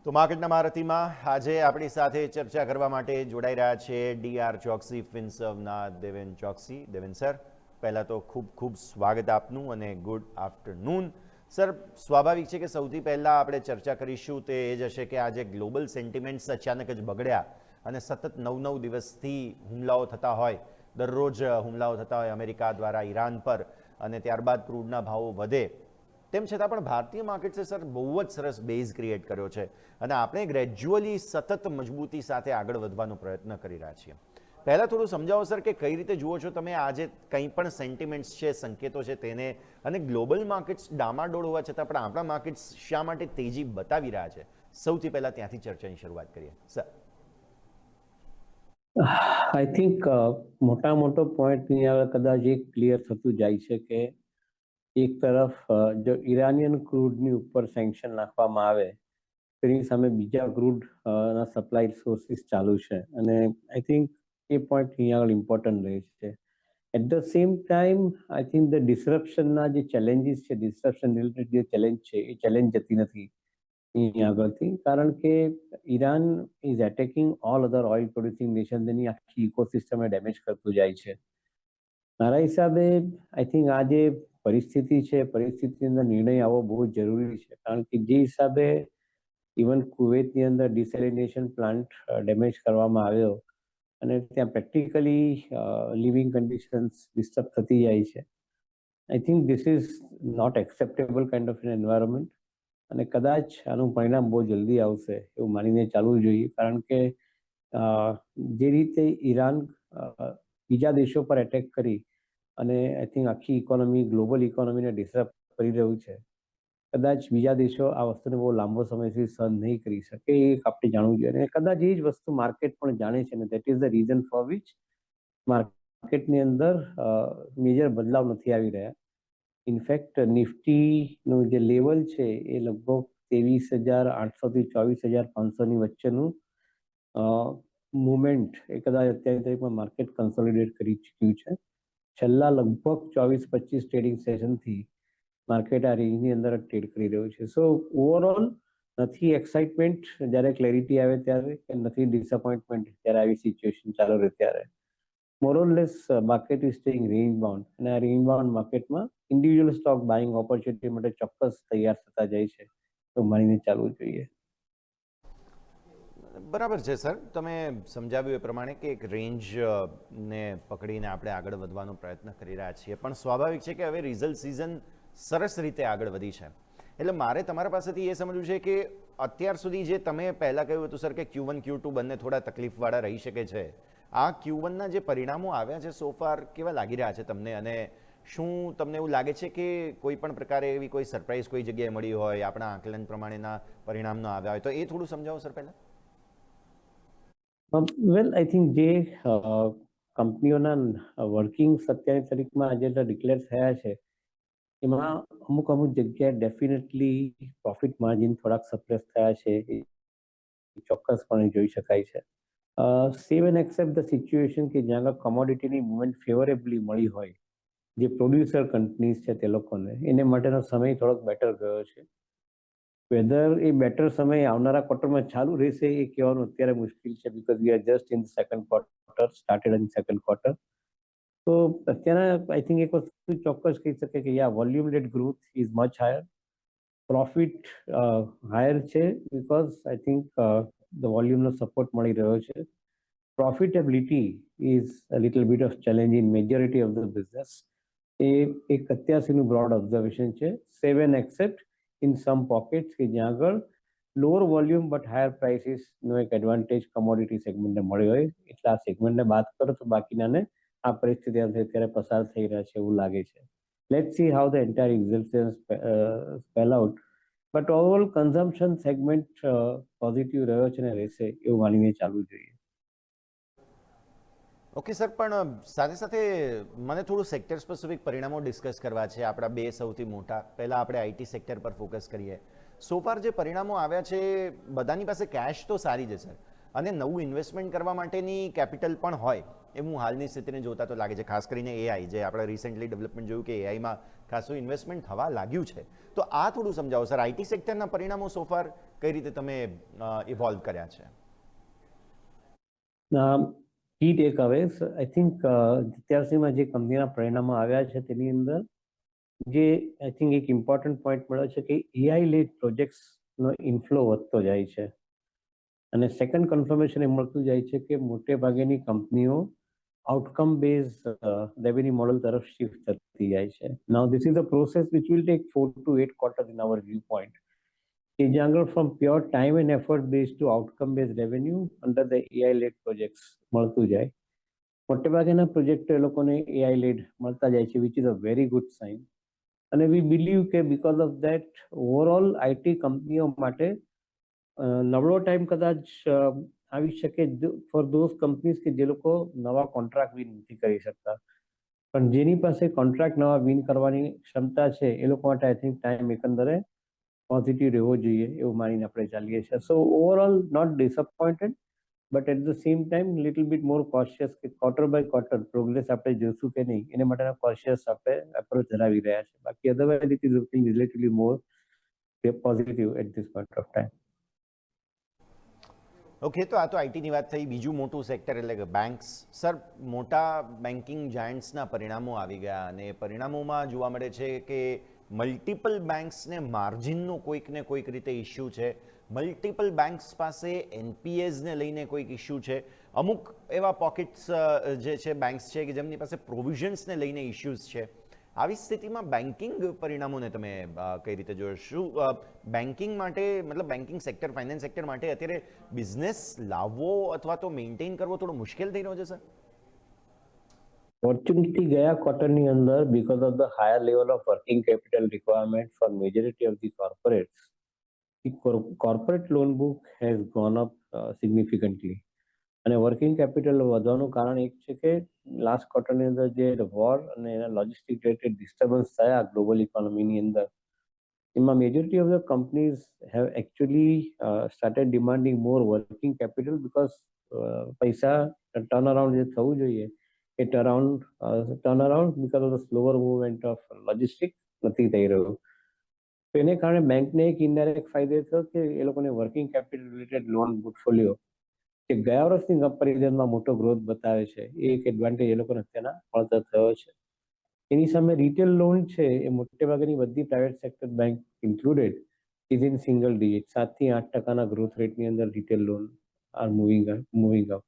તો માર્કેટના મહારથીમાં આજે આપણી સાથે ચર્ચા કરવા માટે જોડાઈ રહ્યા છે ડીઆર ચોકસી ફિનસર્વના દેવેન ચોકસી. દેવેન સર, પહેલાં તો ખૂબ ખૂબ સ્વાગત આપનું અને ગુડ આફ્ટરનૂન. સર, સ્વાભાવિક છે કે સૌથી પહેલાં આપણે ચર્ચા કરીશું તે એ જ હશે કે આજે ગ્લોબલ સેન્ટિમેન્ટ્સ અચાનક જ બગડ્યા અને સતત 9 દિવસથી હુમલાઓ થતા હોય, દરરોજ હુમલાઓ થતા હોય અમેરિકા દ્વારા ઈરાન પર, અને ત્યારબાદ ક્રૂડના ભાવો વધે. તેમ છતાં પણ ભારતીય માર્કેટ્સે સર બહુ જ સરસ બેઝ ક્રિએટ કર્યો છે અને આપણે ગ્રેજ્યુઅલી સતત મજબૂતી સાથે આગળ વધવાનો પ્રયત્ન કરી રહ્યા છીએ. પહેલાં થોડું સમજાવો સર કે કઈ રીતે જુઓ છો તમે આજે કંઈ પણ સેન્ટિમેન્ટ્સ છે, સંકેતો છે તેને, અને ગ્લોબલ માર્કેટ્સ ડામાડોળ હોવા છતાં પણ આપણા માર્કેટ્સ શા માટે તેજી બતાવી રહ્યા છે? સૌથી પહેલાં ત્યાંથી ચર્ચાની શરૂઆત કરીએ સર. આઈ થિંક મોટો પોઈન્ટ કદાચ એક ક્લિયર થતું જાય છે કે એક તરફ જો ઈરાનિયન ક્રૂડની ઉપર સેન્કશન નાખવામાં આવે તેની સામે બીજા ક્રૂડ ના સપ્લાય સોર્સિસ ચાલુ છે, અને આઈ થિંક એ પોઈન્ટ અહીંયા આગળ ઇમ્પોર્ટન્ટ રહે છે. At the same time I think the ડિસરપ્શનના જે ચેલેન્જીસ છે, ડિસરપ્શન રિલેટેડ જે ચેલેન્જ છે એ ચેલેન્જ જતી નથી અહીંયા આગળથી, કારણ કે Iran is attacking all other oil producing nation, તેની આખી ઇકોસિસ્ટમને ડેમેજ કરતું જાય છે. મારા હિસાબે આઈ થિંક આ જે પરિસ્થિતિ છે, પરિસ્થિતિની અંદર નિર્ણય આવવો બહુ જ જરૂરી છે, કારણ કે જે હિસાબે ઇવન કુવૈતની અંદર ડિસેલિનેશન પ્લાન્ટ ડેમેજ કરવામાં આવ્યો અને ત્યાં પ્રેક્ટિકલી લિવિંગ કન્ડિશન્સ ડિસ્ટર્બ થતી જાય છે. I think this is not acceptable kind of an environment, અને કદાચ આનું પરિણામ બહુ જલ્દી આવશે એવું માનીને ચાલવું જોઈએ, કારણ કે જે રીતે ઈરાન બીજા દેશો પર એટેક કરી અને આઈ થિંક આખી ઇકોનોમી, ગ્લોબલ ઇકોનોમીને ડિસ્ટર્બ કરી રહ્યું છે, કદાચ બીજા દેશો આ વસ્તુને બહુ લાંબો સમય સુધી સહન નહીં કરી શકે, એ આપણે જાણવું જોઈએ. અને કદાચ એ જ વસ્તુ માર્કેટ પણ જાણે છે, અને that is the reason four which માર્કેટની અંદર મેજર બદલાવ નથી આવી રહ્યા. ઇનફેક્ટ નિફ્ટીનું જે લેવલ છે એ લગભગ 23,800 થી 24,500 વચ્ચેનું મુવમેન્ટ એ કદાચ અત્યારે પણ માર્કેટ કન્સોલિડેટ કરી ચૂક્યું છે. છેલ્લા લગભગ 24-25 ટ્રેડિંગ સેશનથી માર્કેટ આ રેન્જની અંદર ટ્રેડ કરી રહ્યું છે. સો ઓવરઓલ નથી એક્સાઇટમેન્ટ જ્યારે ક્લેરિટી આવે ત્યારે, કે નથી ડિસઅપોઇન્ટમેન્ટ જ્યારે આવી સિચ્યુએશન ચાલુ રહે ત્યારે. More or less market is staying range bound, અને આ રેન્જ બાઉન્ડ માર્કેટમાં ઇન્ડિવિજ્યુઅલ સ્ટોક બાઇંગ ઓપોર્ચ્યુનિટી માટે ચોક્કસ તૈયાર થતા જાય છે, તો માનીને ચાલવું જોઈએ. બરાબર છે સર, તમે સમજાવ્યું એ પ્રમાણે કે એક રેન્જને પકડીને આપણે આગળ વધવાનો પ્રયત્ન કરી રહ્યા છીએ, પણ સ્વાભાવિક છે કે હવે રિઝલ્ટ સિઝન સરસ રીતે આગળ વધી છે. એટલે મારે તમારા પાસેથી એ સમજવું છે કે અત્યાર સુધી જે તમે પહેલાં કહ્યું હતું સર કે Q1 Q2 બંને થોડા તકલીફવાળા રહી શકે છે, આ Q1ના જે પરિણામો આવ્યા છે સોફાર કેવા લાગી રહ્યા છે તમને? અને શું તમને એવું લાગે છે કે કોઈ પણ પ્રકારે એવી કોઈ સરપ્રાઇઝ કોઈ જગ્યાએ મળી હોય, આપણા આકલન પ્રમાણેના પરિણામનો આવ્યા હોય, તો એ થોડું સમજાવો સર પહેલાં. વેલ, આઈ થિંક જે કંપનીઓના વર્કિંગ્સ અત્યારની તારીખમાં આજે ડિક્લેર થયા છે એમાં અમુક જગ્યાએ ડેફિનેટલી પ્રોફિટ માર્જિન થોડાક સપ્રેસ થયા છે, એ ચોક્કસપણે જોઈ શકાય છે. Save and accept the situation કે જ્યાં આગળ કોમોડિટીની મુવમેન્ટ ફેવરેબલી મળી હોય, જે પ્રોડ્યુસર કંપનીઝ છે તે લોકોને, એને માટેનો સમય થોડોક બેટર ગયો છે. વેધર એ બેટર સમય આવનારા ક્વાર્ટરમાં ચાલુ રહેશે એ કહેવાનું અત્યારે મુશ્કેલ છે, because we are just in second quarter, started in second quarter. તો અત્યારે આઈ થિંક એક વસ્તુ ચોક્કસ કહી શકે કે યા volume led growth is much higher, profit higher છે, બીકોઝ આઈ થિંક ધ વોલ્યુમનો સપોર્ટ મળી રહ્યો છે. Profitability is a little bit of challenge in majority of the business. એ એક અત્યાર સુધીનું બ્રોડ ઓબ્ઝર્વેશન છે. Save and except in some pockets કે જ્યાં આગળ લોઅર વોલ્યુમ બટ હાયર પ્રાઇસીસનો એક એડવાન્ટેજ કમોડિટી સેગમેન્ટને મળ્યો હોય, એટલે આ સેગમેન્ટને બાદ કરો તો બાકીનાને આ પરિસ્થિતિ અત્યારે પસાર થઈ રહ્યા છે એવું લાગે છે. Let's see how the entire existence spell out, but overall consumption segment positive રહ્યો છે ને રહેશે એવું માનીને ચાલવું જોઈએ. ઓકે સર, પણ સાથે સાથે મને થોડું સેક્ટર સ્પેસિફિક પરિણામો ડિસ્કસ કરવા છે, આપણા બે સૌથી મોટા. પહેલાં આપણે આઈટી સેક્ટર પર ફોકસ કરીએ. સોફાર જે પરિણામો આવ્યા છે, બધાની પાસે કેશ તો સારી છે સર, અને નવું ઇન્વેસ્ટમેન્ટ કરવા માટેની કેપિટલ પણ હોય, એવું હાલની સ્થિતિને જોતા તો લાગે છે, ખાસ કરીને એઆઈ, જે આપણે રિસેન્ટલી ડેવલપમેન્ટ જોયું કે એઆઈમાં ખાસું ઇન્વેસ્ટમેન્ટ થવા લાગ્યું છે. તો આ થોડું સમજાવો સર, આઈટી સેક્ટરના પરિણામો સોફાર કઈ રીતે તમે ઇવોલ્વ કર્યા છે? કી ટેકઅવેઝ, આઈ થિંક અત્યાર સુધીમાં જે કંપનીના પરિણામો આવ્યા છે તેની અંદર જે આઈ થિંક એક ઇમ્પોર્ટન્ટ પોઈન્ટ મળ્યો છે કે એઆઈ લેડ પ્રોજેક્ટ્સનો ઇન્ફ્લો વધતો જાય છે. અને સેકન્ડ કન્ફર્મેશન એ મળતું જાય છે કે મોટે ભાગેની કંપનીઓ આઉટકમ બેઝ રેવન્યુ મોડલ તરફ શિફ્ટ થતી જાય છે. Now this is the process which will take 4 to 8 quarters in our viewpoint. કે જ્યાં આગળ from pure time and effort base to outcome base revenue under the AI led projects મળતું જાય. મોટે ભાગેના પ્રોજેક્ટો એ લોકોને એઆઈ લેડ મળતા જાય છે, which is a very good sign. અને વી બિલીવ કે because of that overall IT કંપનીઓ માટે નબળો ટાઈમ કદાચ આવી શકે ફોર ધોઝ કંપનીઝ કે જે લોકો નવા કોન્ટ્રાક્ટ વિન નથી કરી શકતા, પણ જેની પાસે કોન્ટ્રાક્ટ નવા વિન કરવાની ક્ષમતા છે એ લોકો માટે આઈ થિંક ટાઈમ એકંદરે પોઝિટિવ રહેવો જોઈએ એવું માનીને આપણે ચાલીએ છીએ. So overall not disappointed, but at the same time little bit more cautious કે ક્વાર્ટર બાય ક્વાર્ટર પ્રોગ્રેસ આપણે જોશું કે નહીં એના માટેના કોશિયસ આપણે એપ્રોચ ધરાવી રહ્યા છે. બાકી otherwise it is looking relatively more positive at this point of time. Okay, તો આ તો આઈટીની વાત થઈ. બીજું મોટું સેક્ટર એટલે કે બેન્ક્સ. સર, મોટા બેન્કિંગ જાયન્ટ્સના પરિણામો આવી ગયા અને પરિણામોમાં જોવા મળે છે કે મલ્ટિપલ બેન્ક્સને માર્જિનનો કોઈક ને કોઈક રીતે ઇસ્યુ છે. મલ્ટિપલ બેન્ક્સ પાસે એનપીએઝને લઈને કોઈક ઇસ્યુ છે. અમુક એવા પોકેટ્સ જે છે બેન્ક્સ છે કે જેમની પાસે પ્રોવિઝન્સને લઈને ઇસ્યુઝ છે. આવી સ્થિતિમાં બેન્કિંગ પરિણામોને તમે કઈ રીતે જોયો? શું બેન્કિંગ માટે, મતલબ બેન્કિંગ સેક્ટર, ફાઇનાન્સ સેક્ટર માટે અત્યારે બિઝનેસ લાવવો અથવા તો મેન્ટેન કરવો થોડો મુશ્કેલ થઈ રહ્યો છે સર? ફોર્ચ્યુનેટલી ગયા ક્વાર્ટરની અંદર because of the higher level of working capital requirement for majority of the corporates, the corporate loan book has gone up significantly. અને વર્કિંગ કેપિટલ વધવાનું કારણ એક છે કે લાસ્ટ ક્વાર્ટરની અંદર જે વોર અને એના લોજિસ્ટિક રિલેટેડ ડિસ્ટર્બન્સ થયા ગ્લોબલ ઇકોનોમીની અંદર, એમાં majority of the companies have actually started demanding more working capital because પૈસા ટર્ન અરાઉન્ડ જે થવું જોઈએ એ turn around because of the slower movement of logistic નથી થઈ રહ્યું. તો એને કારણે બેંકને એક ઇનડાયરેક્ટ ફાયદો થયો કે એ લોકોને working capital related loan portfolio કે ગયા વર્ષની કમ્પેરિઝનમાં મોટો ગ્રોથ બતાવે છે, એ એક એડવાન્ટેજ એ લોકોને અત્યારના મળતો થયો છે. એની સામે રિટેલ લોન છે એ મોટે ભાગની બધી private sector bank included is in single digit, 7 થી 8% ગ્રોથ રેટની અંદર retail loan R moving up.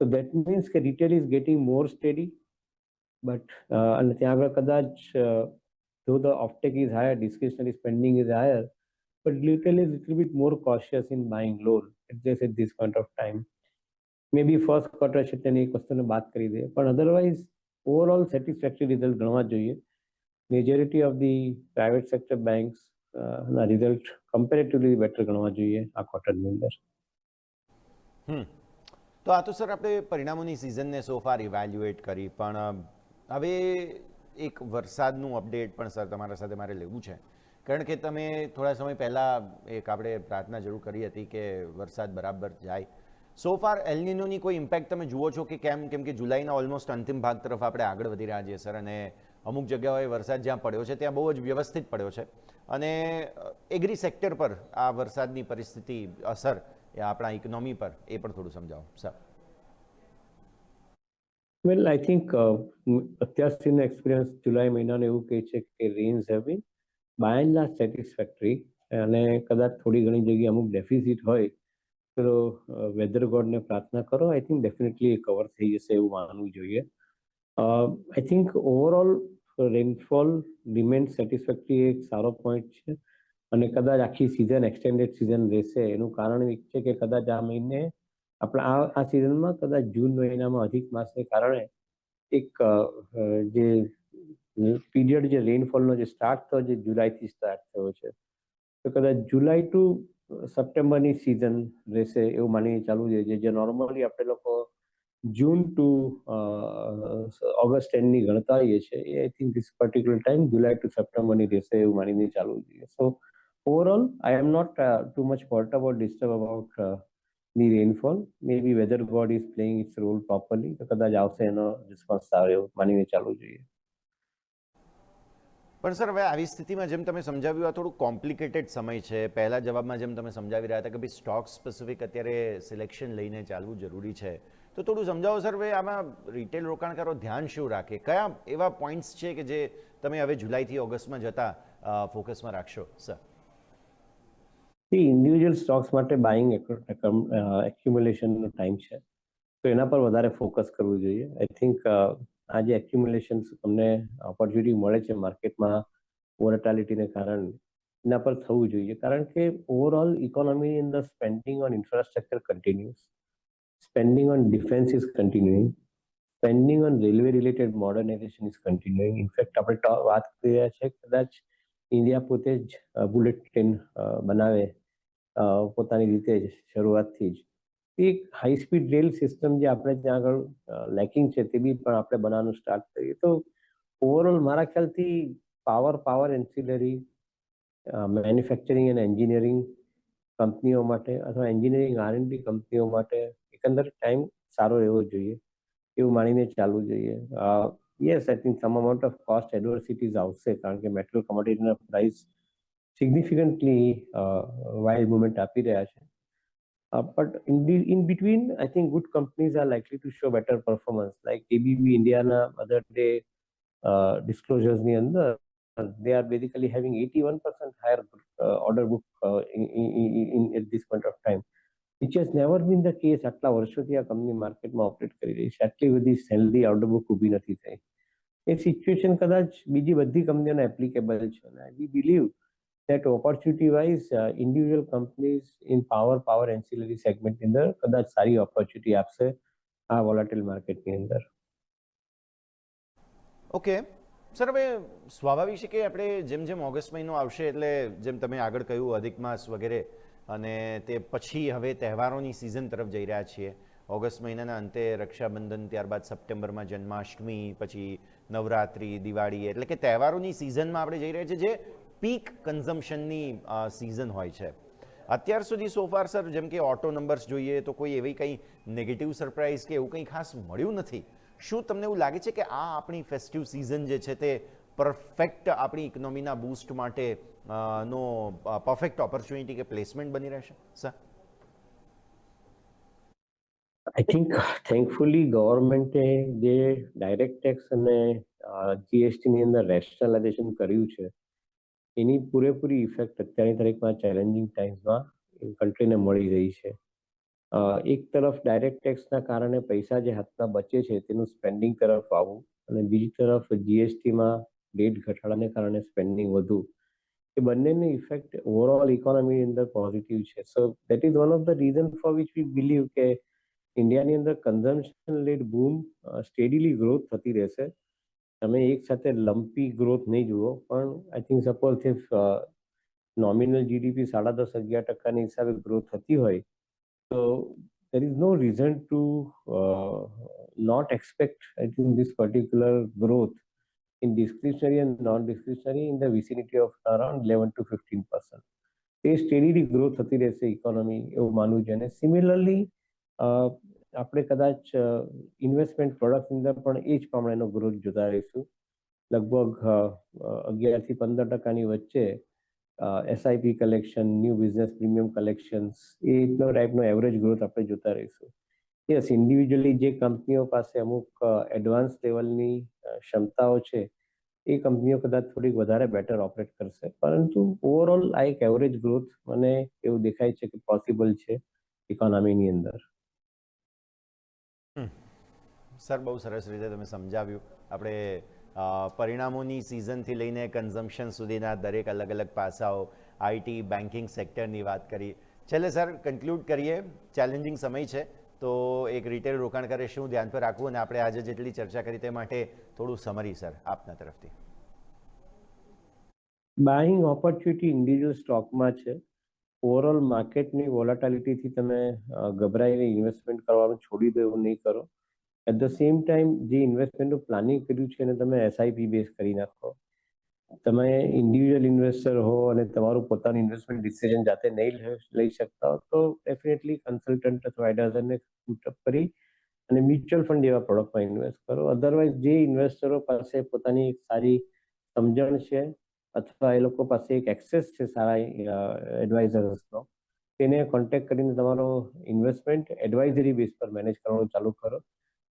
So that means કે retail is getting more steady, but અને ત્યાં આગળ કદાચ though the offtake is higher, discretionary spending is higher, but retail is little bit more cautious in buying loan at this point of time. Maybe first quarter છે તેની એક વસ્તુને બાદ કરી દે, પણ otherwise overall satisfactory result ગણવા જોઈએ. Majority of the private sector banks ના result comparatively better ગણવા જોઈએ આ ક્વાર્ટરની અંદર. તો આ તો સર આપણે પરિણામોની સિઝનને સો ફાર ઇવેલ્યુએટ કરી, પણ હવે એક વરસાદનું અપડેટ પણ સર તમારા સાથે મારે લેવું છે. કારણ કે તમે થોડા સમય પહેલાં એક આપણે પ્રાર્થના જરૂર કરી હતી કે વરસાદ બરાબર જાય. સો ફાર એલનિનોની કોઈ ઇમ્પેક્ટ તમે જુઓ છો કે કેમ? કેમ કે જુલાઈના ઓલમોસ્ટ અંતિમ ભાગ તરફ આપણે આગળ વધી રહ્યા છીએ સર, અને અમુક જગ્યાઓએ વરસાદ જ્યાં પડ્યો છે ત્યાં બહુ જ વ્યવસ્થિત પડ્યો છે, અને એગ્રી સેક્ટર પર આ વરસાદની પરિસ્થિતિ અસર એ આપણા ઇકોનોમી પર એ પણ થોડું સમજાવો સર. વેલ આઈ થિંક અત્યાર સુધીનો એક્સપિરિયન્સ જુલાઈ મહિનાનો એવું કહે છે કે rains have been by and large satisfactory, અને કદાચ થોડી ઘણી જગ્યાએ અમુક ડેફિસિટ હોય તો વેધર ગોડને પ્રાર્થના કરો, આઈ થિંક ડેફિનેટલી કવર થઈ જશે એવું માનવું જોઈએ. I think overall rainfall remain satisfactory એક સારો પોઈન્ટ છે, અને કદાચ આખી સિઝન એક્સટેન્ડેડ સિઝન રહેશે એનું કારણ એક છે કે કદાચ આ મહિને આપણે આ સિઝનમાં કદાચ જૂન મહિનામાં અધિક માસને કારણે એક જે પીરિયડ જે રેનફોલનો જે સ્ટાર્ટ થયો જે જુલાઈથી સ્ટાર્ટ થયો છે, તો કદાચ જુલાઈ ટુ સપ્ટેમ્બરની સિઝન રહેશે એવું માનીને ચાલવું જોઈએ. જે નોર્મલી આપણે લોકો જૂન ટુ ઓગસ્ટ એન્ડની ગણતા હોઈએ છીએ, એ I think this particular time July to સપ્ટેમ્બરની રહેશે એવું માનીને ચાલવું જોઈએ. So overall I am not too much worried about disturb about ની rainfall may be weather god is playing its role properly તો કદાચ આવશે એનો રિસ્પોન્સ સારો એવો માનીને ચાલવું જોઈએ. પણ સર હવે આવી સ્થિતિમાં જેમ તમે સમજાવ્યું આ થોડું કોમ્પ્લિકેટેડ સમય છે. પહેલા જવાબમાં જેમ તમે સમજાવી રહ્યા હતા કે ભાઈ સ્ટોક સ્પેસિફિક અત્યારે સિલેક્શન લઈને ચાલવું જરૂરી છે, તો થોડું સમજાવો સર ભાઈ આમાં રિટેલ રોકાણકારો ધ્યાન શું રાખે, કયા એવા પોઈન્ટ્સ છે કે જે તમે હવે જુલાઈથી ઓગસ્ટમાં જતા ફોકસમાં રાખશો સર? ઇન્ડિવિજ્યુઅલ સ્ટોક્સ માટે બાઇંગ એક્યુમ્યુલેશનનો ટાઈમ છે, તો એના પર વધારે ફોકસ કરવું જોઈએ. આઈ થિંક આ જે એક્યુમ્યુલેશન તમને ઓપોર્ચ્યુનિટી મળે છે માર્કેટમાં વોલેટાલિટીને કારણે, એના પર થવું જોઈએ. કારણ કે ઓવરઓલ ઇકોનોમીની અંદર spending on infrastructure continuous, spending on defence is continuing, spending on railway related modernisation is continuing. In fact આપણે વાત કરી રહ્યા છે કદાચ ઇન્ડિયા પોતે જ બુલેટ ટ્રેન બનાવે પોતાની રીતે જ શરૂઆતથી જ. એક હાઈ સ્પીડ રેલ સિસ્ટમ જે આપણે ત્યાં આગળ લેકિંગ છે તે બી પણ આપણે બનાવવાનું સ્ટાર્ટ કરીએ તો ઓવરઓલ મારા ખ્યાલથી પાવર એન્સિલરી મેન્યુફેક્ચરિંગ અને એન્જિનિયરિંગ કંપનીઓ માટે અથવા એન્જિનિયરિંગ R&D કંપનીઓ માટે એકંદર ટાઈમ સારો રહેવો જોઈએ એવું માનીને ચાલવું જોઈએ. Yes, I think some amount of cost adversities આવશે કારણ કે મેટલ કમોડિટીના પ્રાઇસ સિગ્નિફિકન્ટલી વાઇલ્ડ મુવમેન્ટ આપી રહ્યા છે. But in between, I think good companies are likely to show better performance. Like ABB India na other day disclosures ni under, they are basically having 81% higher order book in at this point of time, which has never been the case. આટલા વર્ષોથી આ company માર્કેટમાં operate કરી રહી છે, આટલી બધી healthy order book ઊભી નથી થઈ. એ સિચ્યુએશન કદાચ બીજી બધી કંપનીઓને એપ્લિકેબલ છે અને we believe that opportunity wise individual companies in power ancillary segment ની અંદર કદાચ સારી ઓપોર્ચ્યુનિટી આપશે આ વોલેટાઇલ માર્કેટની અંદર. ઓકે સર, હવે સ્વાભાવિક છે કે આપણે જેમ જેમ ઓગસ્ટ મહિનો આવશે એટલે જેમ તમે આગળ કહ્યું અધિક માસ વગેરે, અને તે પછી હવે તહેવારોની સિઝન તરફ જઈ રહ્યા છીએ. ઓગસ્ટ મહિનાના અંતે રક્ષાબંધન, ત્યારબાદ સપ્ટેમ્બરમાં જન્માષ્ટમી, પછી નવરાત્રિ, દિવાળી, એટલે કે તહેવારોની સિઝનમાં આપણે જઈ રહ્યા છીએ જે પીક કન્ઝમ્પશનની સિઝન હોય છે. અત્યાર સુધી સોફાર સર જેમ કે ઓટો નંબર્સ જોઈએ તો કોઈ એવી કંઈ નેગેટિવ સરપ્રાઇઝ કે એવું કંઈ ખાસ મળ્યું નથી. શું તમને એવું લાગે છે કે આ આપણી ફેસ્ટિવ સિઝન જે છે તે પરફેક્ટ આપણી ઇકોનોમીના બૂસ્ટ માટે નો પરફેક્ટ ઓપોર્ચ્યુનિટી કે પ્લેસમેન્ટ બની રહેશે સર? આઈ થિંક થેન્કફુલી ગવર્મેન્ટે જે ડાયરેક્ટ ટેક્સ અને જીએસટીની અંદર રેશનલાઇઝેશન કર્યું છે એની પૂરેપૂરી ઇફેક્ટ અત્યારની તારીખમાં ચેલેન્જિંગ ટાઈમ્સમાં કન્ટ્રીને મળી રહી છે. એક તરફ ડાયરેક્ટ ટેક્સના કારણે પૈસા જે હાથમાં બચે છે તેનું સ્પેન્ડિંગ તરફ આવવું અને બીજી તરફ જીએસટીમાં રેટ ઘટાડાને કારણે સ્પેન્ડિંગ વધુ, એ બંનેની ઇફેક્ટ ઓવરઓલ ઇકોનોમીની અંદર પોઝિટિવ છે. So that is one of the reason four which we believe કે ઇન્ડિયાની અંદર કન્ઝમ્પશન લેડ બૂમ સ્ટેડીલી ગ્રોથ થતી રહેશે. તમે એક સાથે લંપી ગ્રોથ નહીં જુઓ, પણ I think suppose if nominal GDP 10.5-11% હિસાબે ગ્રોથ થતી હોય તો there is no reason to not expect, I think, this particular growth in discretionary and non-discretionary in the vicinity of around 11-15%. A steadily growth થતી રહેશે economy એવું માનવું જોઈએ. અને સિમિલરલી આપણે કદાચ ઇન્વેસ્ટમેન્ટ પ્રોડક્ટની અંદર પણ એ જ પ્રમાણેનો ગ્રોથ જોતા રહીશું. લગભગ 11-15% વચ્ચે SIP collection, new business premium collections, એ ટાઈપનો એવરેજ ગ્રોથ આપણે જોતા રહીશું. યસ, ઇન્ડિવિજ્યુઅલી જે કંપનીઓ પાસે અમુક એડવાન્સ લેવલની ક્ષમતાઓ છે એ કંપનીઓ કદાચ થોડીક વધારે બેટર ઓપરેટ કરશે, પરંતુ ઓવરઓલ આ એક એવરેજ ગ્રોથ મને એવું દેખાય છે કે પોસિબલ છે ઇકોનોમીની અંદર. સર, બહુ સરસ રીતે તમે સમજાવ્યું. આપણે પરિણામોની સિઝનથી લઈને કન્ઝમ્પશન સુધીના દરેક અલગ અલગ પાસાઓ, આઈટી, બેન્કિંગ સેક્ટરની વાત કરી. છેલ્લે સર કન્ક્લુડ કરીએ, ચેલેન્જિંગ સમય છે તો એક રિટેલ રોકાણકારે શું ધ્યાન પર રાખવું, અને આપણે આજે જેટલી ચર્ચા કરી તે માટે થોડું સમરી સર આપના તરફથી. બાઇંગ ઓપોર્ચ્યુનિટી ઇન્ડિવિજ્યુઅલ સ્ટોકમાં છે. ઓવરઓલ માર્કેટની વોલેટાલિટીથી તમે ગભરાઈને ઇન્વેસ્ટમેન્ટ કરવાનું છોડી દો એવું નહીં કરો. એટ ધ સેમ ટાઈમ જે ઇન્વેસ્ટમેન્ટનું પ્લાનિંગ કર્યું છે એને તમે એસઆઈપી બેઝ કરી નાખો. તમે ઇન્ડિવિજ્યુઅલ ઇન્વેસ્ટર હો અને તમારું પોતાનું ઇન્વેસ્ટમેન્ટ ડિસિઝન જાતે નહીં લઈ શકતા હો તો ડેફિનેટલી કન્સલ્ટન્ટ અથવા એડવાઇઝરને પૂટઅપ કરી અને મ્યુચ્યુઅલ ફંડ જેવા પ્રોડક્ટમાં ઇન્વેસ્ટ કરો. અધરવાઇઝ જે ઇન્વેસ્ટરો પાસે પોતાની એક સારી સમજણ છે અથવા એ લોકો પાસે એક એક્સેસ છે સારા એડવાઇઝર્સનો, તેને કોન્ટેક્ટ કરીને તમારો ઇન્વેસ્ટમેન્ટ એડવાઇઝરી બેઝ પર મેનેજ કરવાનું ચાલુ કરો.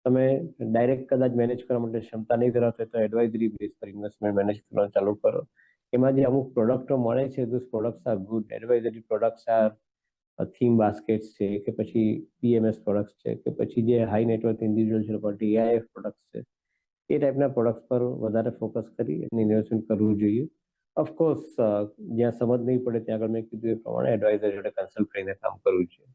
તમે ડાયરેક્ટ કદાચ મેનેજ કરવા માટે ક્ષમતા નહીં ધરાવતા તો એડવાઇઝરી બેઝ પર ઇન્વેસ્ટમેન્ટ મેનેજ કરવાનું ચાલુ કરો. એમાં જે અમુક પ્રોડક્ટો મળે છે those products are good. Advisory products are theme baskets છે કે પછી પીએમએસ પ્રોડક્ટ્સ છે કે પછી જે હાઈ નેટવર્થ ઇન્ડિવિજ્યુઅલ છે લોકો ડીઆઈએફ પ્રોડક્ટ્સ છે, એ ટાઈપના પ્રોડક્ટ્સ પર વધારે ફોકસ કરી અને ઇન્વેસ્ટમેન્ટ કરવું જોઈએ. ઓફકોર્સ જ્યાં સમજ નહીં પડે ત્યાં આગળ મેં કીધું એ પ્રમાણે એડવાઇઝર જોડે કન્સલ્ટ કરીને કામ કરવું જોઈએ.